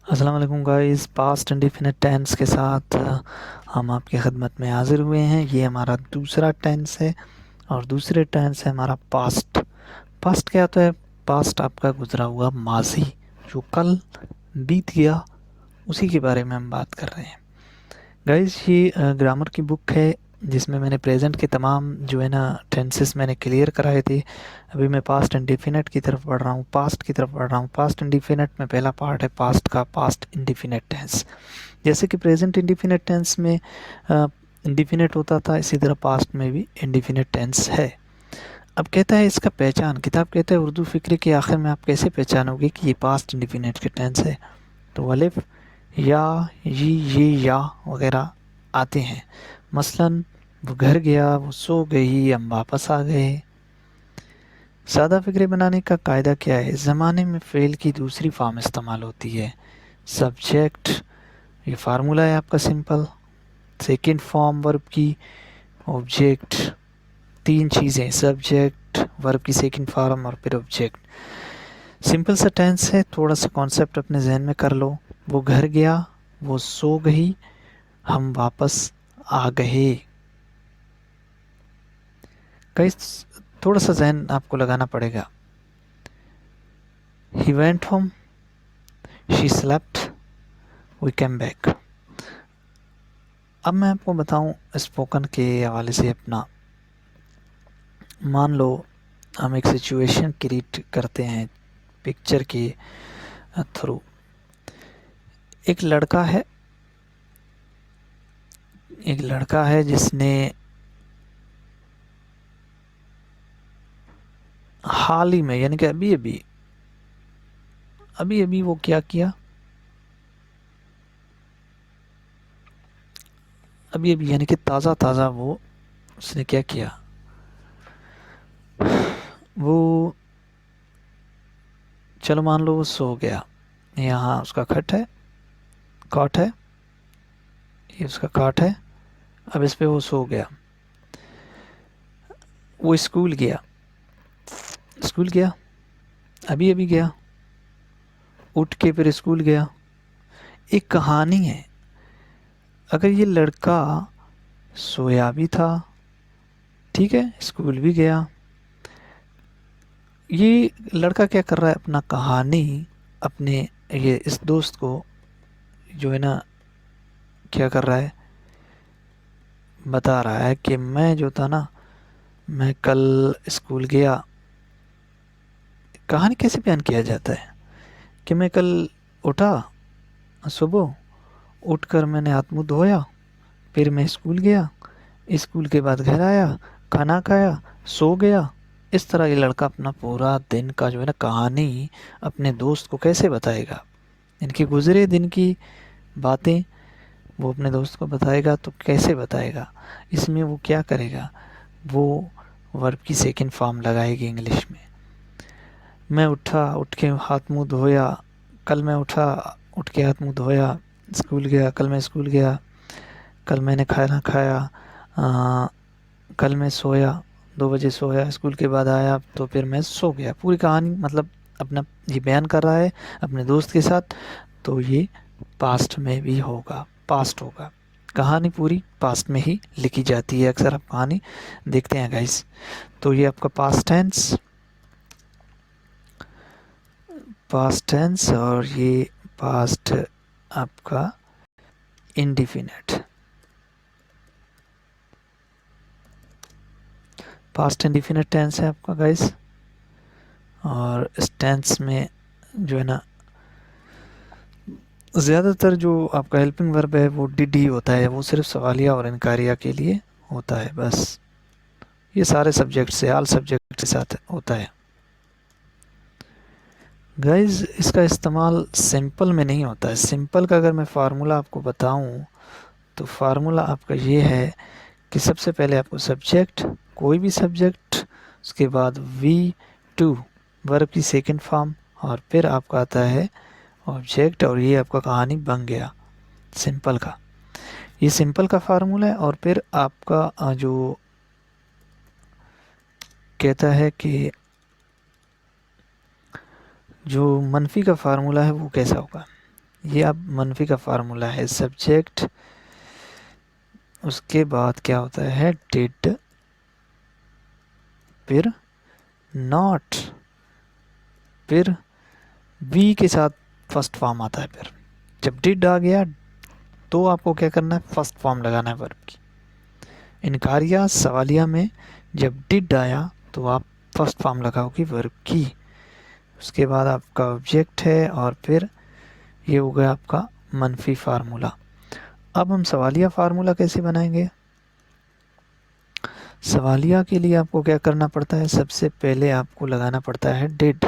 अस्सलाम वालेकुम guys. Past indefinite tense के साथ हम आपकी खिदमत में हाज़िर हुए हैं। ये हमारा दूसरा टेंस है और दूसरे टेंस है हमारा पास्ट। पास्ट क्या होता है? पास्ट आपका गुजरा हुआ माजी, जो कल बीत गया, उसी के बारे में हम बात कर रहे हैं। गाइस ये ग्रामर की बुक है जिसमें मैंने प्रेजेंट के तमाम जो है ना टेंसेस मैंने क्लियर कराए थे। अभी मैं पास्ट इंडेफिनिट की तरफ बढ़ रहा हूँ, पास्ट की तरफ बढ़ रहा हूँ। पास्ट इंडेफिनिट में पहला पार्ट है पास्ट का, पास्ट इंडेफिनिट टेंस। जैसे कि प्रेजेंट इंडेफिनिट टेंस में इंडेफिनिट होता था, इसी तरह पास्ट में भी इंडेफिनिट टेंस है। अब कहता है इसका पहचान, किताब कहता है उर्दू फ़िक्र के आखिर में आप कैसे पहचानोगे कि ये पास्ट इंडेफिनिट के टेंस है? तो अलिफ, या, ये, या वगैरह आते हैं। मसलन वो घर गया, वो सो गई, हम वापस आ गए। सादा फ़िक्रे बनाने का कायदा क्या है? इस ज़माने में फ़ेल की दूसरी फॉर्म इस्तेमाल होती है, सब्जेक्ट। ये फार्मूला है आपका सिंपल। सेकंड फॉर्म वर्ब की, ऑब्जेक्ट। तीन चीज़ें, सब्जेक्ट, वर्ब की सेकंड फॉर्म और फिर ऑब्जेक्ट। सिंपल सा टेंस है, थोड़ा सा कॉन्सेप्ट अपने जहन में कर लो। वो घर गया, वो सो गई, हम वापस आ गए। कई थोड़ा सा जहन आपको लगाना पड़ेगा। He went home, she slept, we came back. अब मैं आपको बताऊं स्पोकन के हवाले से अपना। मान लो हम एक सिचुएशन क्रिएट करते हैं पिक्चर के थ्रू। एक लड़का है जिसने हाल ही में, यानी कि अभी अभी वो क्या किया, अभी अभी यानी कि ताज़ा ताज़ा वो उसने क्या किया, वो चलो मान लो वो सो गया। यहाँ उसका कॉट है, ये उसका काट है। अब इस पे वो सो गया। वो स्कूल गया, अभी अभी गया, उठ के फिर स्कूल गया। एक कहानी है। अगर ये लड़का सोया भी था, ठीक है, स्कूल भी गया, ये लड़का क्या कर रहा है, अपना कहानी अपने ये इस दोस्त को जो है ना क्या कर रहा है, बता रहा है कि मैं जो था ना, मैं कल स्कूल गया। कहानी कैसे बयान किया जाता है कि मैं कल उठा, सुबह उठकर मैंने हाथ मुंह धोया, फिर मैं स्कूल गया, स्कूल के बाद घर आया, खाना खाया, सो गया। इस तरह ये लड़का अपना पूरा दिन का जो है ना कहानी अपने दोस्त को कैसे बताएगा, इनके गुजरे दिन की बातें वो अपने दोस्त को बताएगा। तो कैसे बताएगा? इसमें वो क्या करेगा, वो वर्ब की सेकंड फॉर्म लगाएगी इंग्लिश में। मैं उठा, उठ के हाथ मुंह धोया, कल मैं उठा, उठ के हाथ मुंह धोया, स्कूल गया, कल मैं स्कूल गया, कल मैंने खाना खाया, आ, कल मैं सोया, 2 बजे सोया, स्कूल के बाद आया तो फिर मैं सो गया। पूरी कहानी मतलब अपना ये बयान कर रहा है अपने दोस्त के साथ। तो ये पास्ट में भी होगा, पास्ट होगा। कहानी पूरी पास्ट में ही लिखी जाती है, अक्सर आप कहानी देखते हैं गाइस। तो ये आपका पास्ट टेंस और ये पास्ट आपका इंडिफिनिट। पास्ट इंडिफिनिट टेंस है आपका गाइस। और इस टेंस में जो है ना ज़्यादातर जो आपका हेल्पिंग वर्ब है वो डिड ही होता है, वो सिर्फ सवालिया और इनकारिया के लिए होता है बस। ये सारे सब्जेक्ट से, ऑल सब्जेक्ट के साथ होता है गाइस। इसका इस्तेमाल सिंपल में नहीं होता है। सिंपल का अगर मैं फार्मूला आपको बताऊं तो फार्मूला आपका ये है कि सबसे पहले आपको सब्जेक्ट, कोई भी सब्जेक्ट, उसके बाद V2 वर्ब की सेकंड फॉर्म, और फिर आपका आता है ऑब्जेक्ट, और ये आपका कहानी बन गया सिंपल का। ये सिंपल का फार्मूला है। और फिर आपका जो कहता है कि जो मनफी का फार्मूला है वो कैसा होगा, ये अब मनफी का फार्मूला है। सब्जेक्ट, उसके बाद क्या होता है डिड, फिर नॉट, फिर वी के साथ फर्स्ट फॉर्म आता है। फिर जब डिड आ गया तो आपको क्या करना है, फर्स्ट फॉर्म लगाना है वर्ब की। इनकारिया सवालिया में जब डिड आया तो आप फर्स्ट फॉर्म लगाओगे वर्ब की। उसके बाद आपका ऑब्जेक्ट है और फिर ये हो गया आपका मनफी फार्मूला। अब हम सवालिया फार्मूला कैसे बनाएंगे। सवालिया के लिए आपको क्या करना पड़ता है, सबसे पहले आपको लगाना पड़ता है डिड।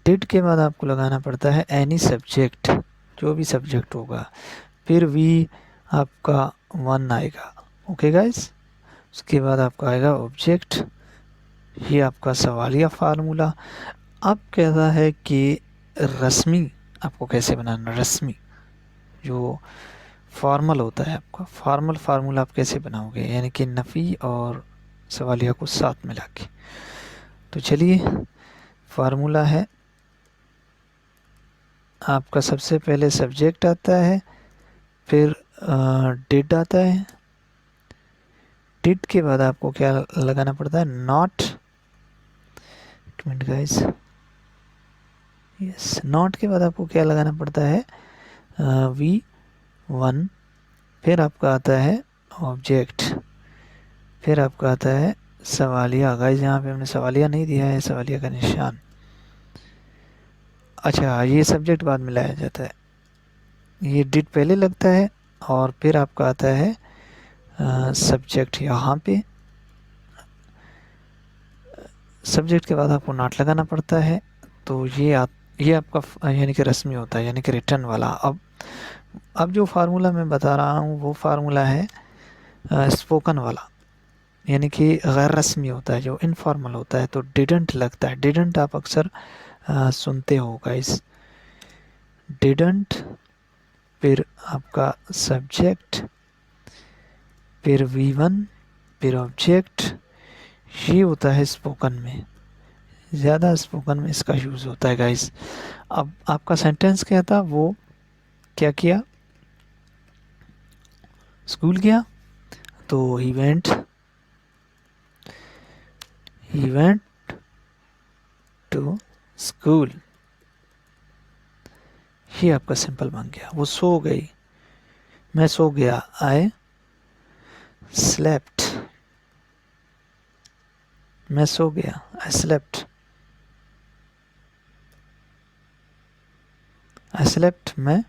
डिड के बाद आपको लगाना पड़ता है एनी सब्जेक्ट, जो भी सब्जेक्ट होगा, फिर वी आपका वन आएगा। ओके गाइस, उसके बाद आपका आएगा ऑब्जेक्ट। ये आपका सवालिया फार्मूला। अब कहता है कि रस्मी आपको कैसे बनाना। रस्मी जो फॉर्मल होता है आपका, फॉर्मल फार्मूला आप कैसे बनाओगे, यानी कि नफ़ी और सवालिया को साथ मिला के। तो चलिए, फार्मूला है आपका, सबसे पहले सब्जेक्ट आता है, फिर डिड आता है। डिड के बाद आपको क्या लगाना पड़ता है, नॉट। एक मिनट गाइस, यस, नॉट के बाद आपको क्या लगाना पड़ता है, वी वन। फिर आपका आता है ऑब्जेक्ट, फिर आपका आता है सवालिया। गाइस यहाँ पे हमने सवालिया नहीं दिया है, सवालिया का निशान। अच्छा, ये सब्जेक्ट बाद में लाया जाता है, ये डिड पहले लगता है और फिर आपका आता है सब्जेक्ट यहाँ पे। सब्जेक्ट के बाद आपको नॉट लगाना पड़ता है। तो ये आपका यानी कि रस्मी होता है, यानी कि रिटर्न वाला। अब जो फार्मूला मैं बता रहा हूँ वो फार्मूला है स्पोकन वाला, यानी कि गैर रस्मी होता है, जो इनफॉर्मल होता है। तो डिडंट लगता है, डिडंट आप अक्सर सुनते हो गाइस। डिडंट, फिर आपका सब्जेक्ट, फिर वी1, फिर ऑब्जेक्ट। ये होता है स्पोकन में, ज़्यादा स्पोकन में इसका यूज़ होता है गाइस। अब आपका सेंटेंस क्या था, वो क्या किया, स्कूल गया, तो ही वेंट टू स्कूल। ये आपका सिंपल बन गया। वो सो गई, मैं सो गया, आई स्लेप्ट। मैं सो गया, आई स्लेप्ट। आई स्लेप्ट, मैं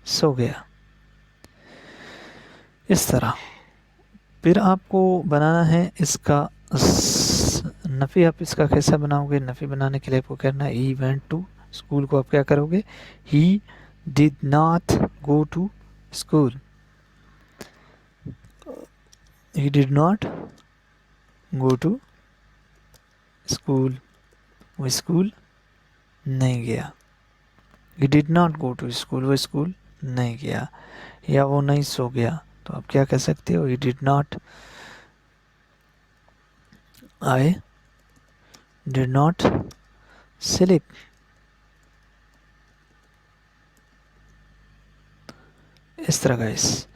सो गया। इस तरह फिर आपको बनाना है इसका नफ़ी। आप इसका कैसा बनाओगे, नफ़ी बनाने के लिए आपको करना है ही वेंट टू स्कूल को आप क्या करोगे, he did not go to school. He did not go to school, वो स्कूल नहीं गया। He did not go to school, वो स्कूल नहीं गया। या वो नहीं सो गया, तो आप क्या कह सकते हो, ही did not, I did not sleep. इस तरह गाइस।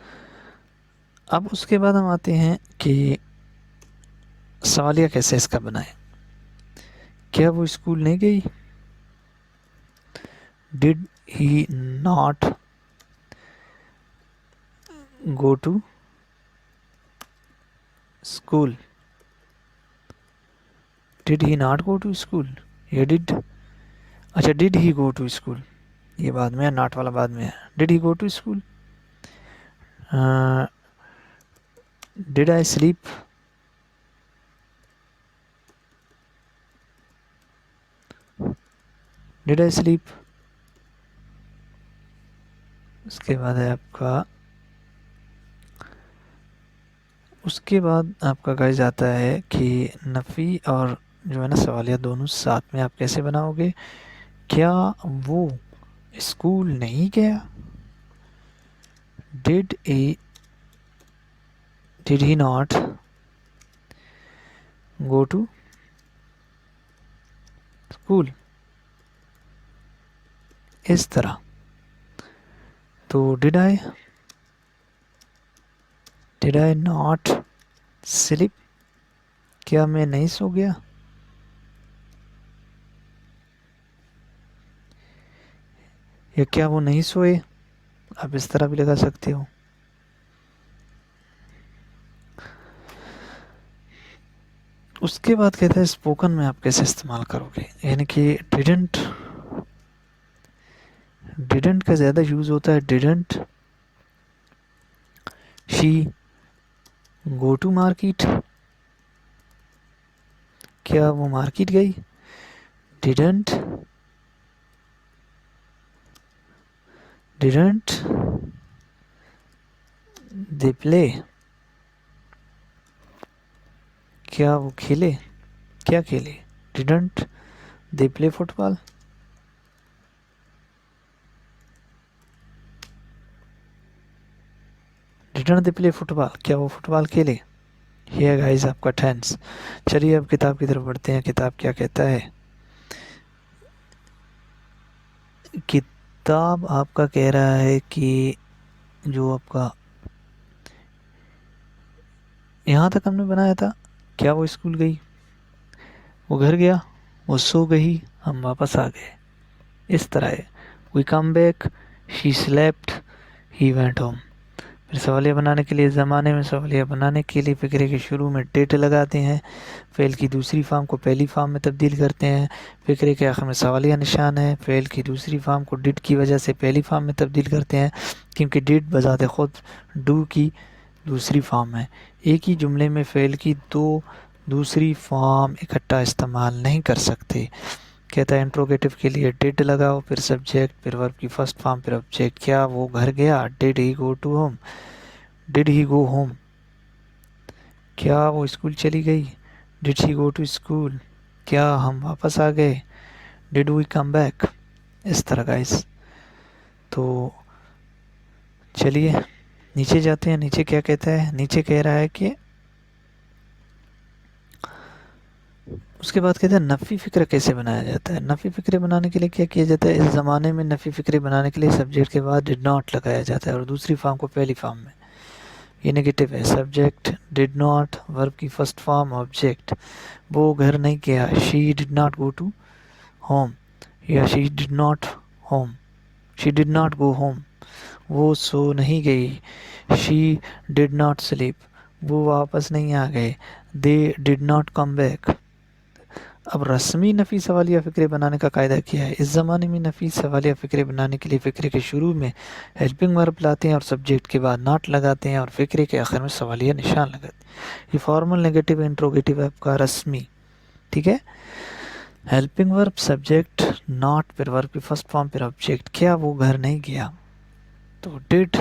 अब उसके बाद हम आते हैं कि सवालिया कैसे इसका बनाए। क्या वो स्कूल नहीं गई, did he not go to school, did he not go to school, या डिड, अच्छा did he go to school, ये बाद में है, नॉट वाला बाद में है। Did he go to school, did I sleep, did I sleep. उसके बाद है आपका, उसके बाद आपका गाइस आता है कि नफ़ी और जो है ना सवालिया दोनों साथ में आप कैसे बनाओगे। क्या वो स्कूल नहीं गया, did he not go to school. इस तरह तो डिड आई नॉट स्लीप, क्या मैं नहीं सो गया, या क्या वो नहीं सोए, आप इस तरह भी लगा सकते हो। उसके बाद कहता है स्पोकन में आप कैसे इस्तेमाल करोगे, यानी कि डिडंट का ज़्यादा यूज़ होता है। Didn't she go to market, क्या वो मार्केट गई। डिडंट दे प्ले, क्या वो खेले, क्या खेले। Didn't they play football, didn't they play football, क्या वो फुटबॉल खेले। ये गाइस आपका टेंस। चलिए अब किताब की तरफ बढ़ते हैं, किताब क्या कहता है। किताब आपका कह रहा है कि जो आपका यहाँ तक हमने बनाया था, क्या वो स्कूल गई, वो घर गया, वो सो गई, हम वापस आ गए, इस तरह है। We come back, she slept, he went home. फिर सवालिया बनाने के लिए, ज़माने में सवालिया बनाने के लिए फिक्रे के शुरू में डेट लगाते हैं, फ़ेल की दूसरी फॉर्म को पहली फॉर्म में तब्दील करते हैं, फिक्रे के आखिर में सवालिया निशान है, फ़ेल की दूसरी फॉर्म को डिड की वजह से पहली फॉर्म में तब्दील करते हैं, क्योंकि डिड बजाते ख़ुद डू की दूसरी फॉर्म है। एक ही जुमले में फ़ेल की दो दूसरी फॉर्म इकट्ठा इस्तेमाल नहीं कर सकते। कहता है इंट्रोगेटिव के लिए डिड लगाओ, फिर सब्जेक्ट, फिर वर्ब की फर्स्ट फॉर्म, फिर ऑब्जेक्ट। क्या वो घर गया, did he go to home, did he go home. क्या वो स्कूल चली गई, did she go to school. क्या हम वापस आ गए, डिड वी कम बैक। इस तरह गाइस। तो चलिए नीचे जाते हैं, नीचे क्या कहता है। नीचे कह रहा है कि उसके बाद कहते हैं नफ़ी फ़िक्र कैसे बनाया जाता है। नफ़ी फ़िक्रे बनाने के लिए क्या किया जाता है। इस ज़माने में नफ़ी फ़िक्रे बनाने के लिए सब्जेक्ट के बाद डिड नॉट लगाया जाता है और दूसरी फॉर्म को पहली फॉर्म में। ये नेगेटिव है। सब्जेक्ट डिड नॉट, वर्ब की फर्स्ट फॉर्म ऑब्जेक्ट। वो घर नहीं गया, she did not go to home, या she did not home, she did not go home. वो सो नहीं गई, शी डिड नॉट स्लीप, वो वापस नहीं आ गए, they did not come back. अब रस्मी नफ़ी सवालिया फ़िक्रे बनाने का कायदा क्या है। इस ज़माने में नफ़ी सवालिया फ़िक्रे बनाने के लिए फ़िक्रे के शुरू में हेल्पिंग वर्ब लाते हैं और सब्जेक्ट के बाद नॉट लगाते हैं और फ़िक्रे के आखिर में सवालिया निशान लगाते हैं। ये फॉर्मल नेगेटिव इंट्रोगेटिव है आपका रस्मी, ठीक है। हेल्पिंग वर्ब, सब्जेक्ट, नॉट, फिर वर्ब की फर्स्ट फॉर्म, फिर ऑब्जेक्ट। क्या वो घर नहीं गया, तो did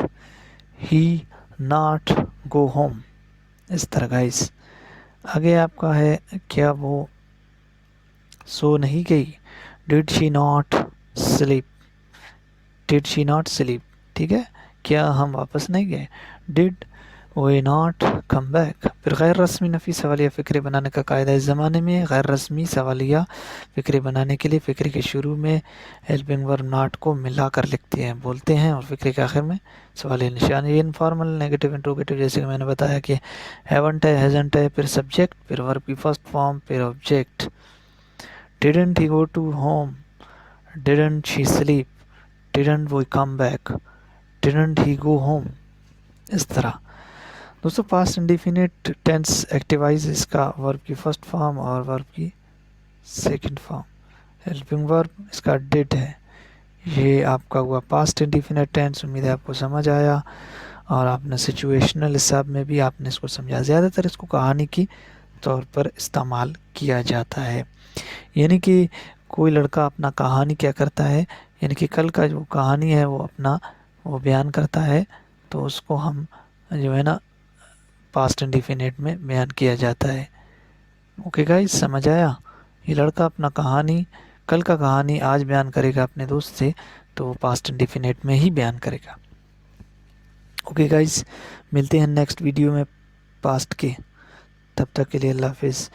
he not go home. इस तरह गाइस। आगे आपका है क्या वो सो नहीं गई, did she not sleep, did she not sleep, ठीक है। क्या हम वापस नहीं गए, did way not come back. फिर गैर रस्मी नफ़ी सवालिया फ़िक्रे बनाने का कायदा। इस ज़माने में गैर रस्मी सवालिया फ़िक्रे बनाने के लिए फ़िक्रे के शुरू में हेल्पिंग वर्ब नॉट को मिलाकर लिखते हैं, बोलते हैं, और फ़िक्रे के आखिर में सवालिया निशान। ये इनफॉर्मल नेगेटिव इंट्रोगेटिव जैसे कि मैंने बताया कि हैवंट है, हैज़ंट है, फिर सब्जेक्ट, फिर वर्ब की फर्स्ट फॉर्म, फिर object. Didn't he go to home? Didn't she sleep? Didn't we come back? Didn't he go home? इस तरह दोस्तों पास्ट इंडिफिनिट टेंस एक्टिवाइज इसका वर्ब की फर्स्ट फॉर्म और वर्ब की सेकंड फॉर्म। हेल्पिंग वर्ब इसका डिड है। ये आपका हुआ पास्ट इंडिफिनिट टेंस। उम्मीद है आपको समझ आया और आपने सिचुएशनल हिसाब में भी आपने इसको समझा। ज़्यादातर इसको कहानी की तौर पर इस्तेमाल किया जाता है। यानी कि कोई लड़का अपना कहानी क्या करता है, यानी कि कल का जो कहानी है वो अपना वो बयान करता है, तो उसको हम जो है ना पास्ट इंडिफिनिट में बयान किया जाता है। ओके गाइस, समझ आया। ये लड़का अपना कहानी कल का कहानी आज बयान करेगा अपने दोस्त से, तो वो पास्ट इंडिफिनिट में ही बयान करेगा। ओके गाइस, मिलते हैं नेक्स्ट वीडियो में पास्ट के। तब तक के लिए अल्लाह हाफिज़।